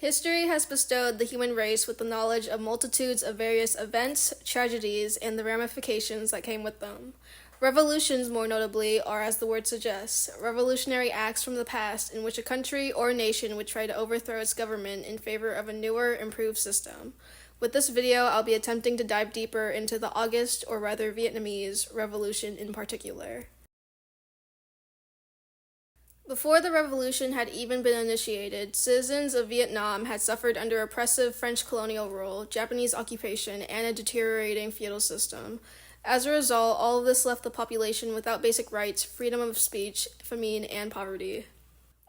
History has bestowed the human race with the knowledge of multitudes of various events, tragedies, and the ramifications that came with them. Revolutions, more notably, are, as the word suggests, revolutionary acts from the past in which a country or nation would try to overthrow its government in favor of a newer, improved system. With this video, I'll be attempting to dive deeper into the August, or rather Vietnamese, Revolution in particular. Before the revolution had even been initiated, citizens of Vietnam had suffered under oppressive French colonial rule, Japanese occupation, and a deteriorating feudal system. As a result, all of this left the population without basic rights, freedom of speech, famine, and poverty.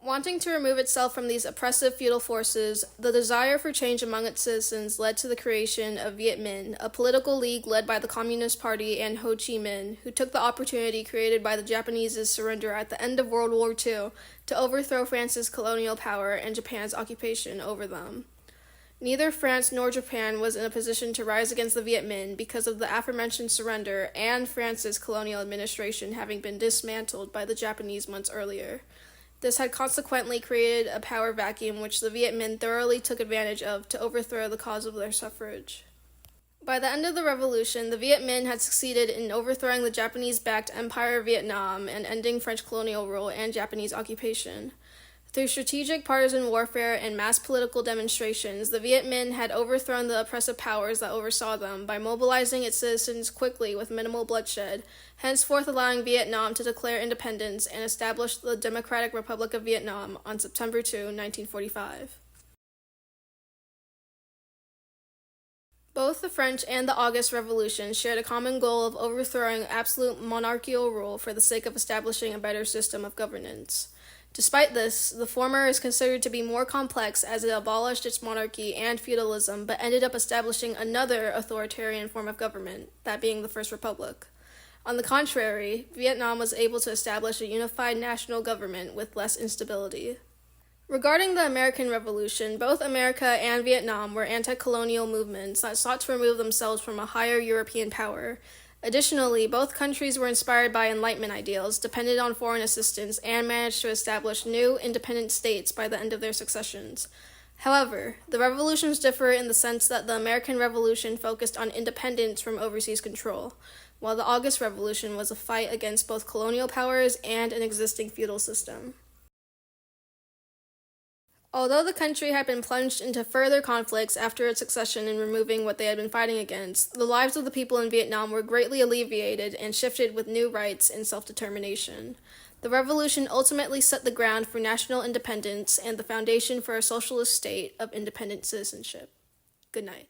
Wanting to remove itself from these oppressive feudal forces, the desire for change among its citizens led to the creation of Viet Minh, a political league led by the Communist Party and Ho Chi Minh, who took the opportunity created by the Japanese's surrender at the end of World War II to overthrow France's colonial power and Japan's occupation over them. Neither France nor Japan was in a position to rise against the Viet Minh because of the aforementioned surrender and France's colonial administration having been dismantled by the Japanese months earlier. This had consequently created a power vacuum which the Viet Minh thoroughly took advantage of to overthrow the cause of their suffrage. By the end of the revolution, the Viet Minh had succeeded in overthrowing the Japanese-backed Empire of Vietnam and ending French colonial rule and Japanese occupation. Through strategic partisan warfare and mass political demonstrations, the Viet Minh had overthrown the oppressive powers that oversaw them by mobilizing its citizens quickly with minimal bloodshed, henceforth allowing Vietnam to declare independence and establish the Democratic Republic of Vietnam on September 2, 1945. Both the French and the August Revolution shared a common goal of overthrowing absolute monarchical rule for the sake of establishing a better system of governance. Despite this, the former is considered to be more complex as it abolished its monarchy and feudalism but ended up establishing another authoritarian form of government, that being the First Republic. On the contrary, Vietnam was able to establish a unified national government with less instability. Regarding the American Revolution, both America and Vietnam were anti-colonial movements that sought to remove themselves from a higher European power. Additionally, both countries were inspired by Enlightenment ideals, depended on foreign assistance, and managed to establish new, independent states by the end of their successions. However, the revolutions differ in the sense that the American Revolution focused on independence from overseas control, while the August Revolution was a fight against both colonial powers and an existing feudal system. Although the country had been plunged into further conflicts after its succession in removing what they had been fighting against, the lives of the people in Vietnam were greatly alleviated and shifted with new rights and self-determination. The revolution ultimately set the ground for national independence and the foundation for a socialist state of independent citizenship. Good night.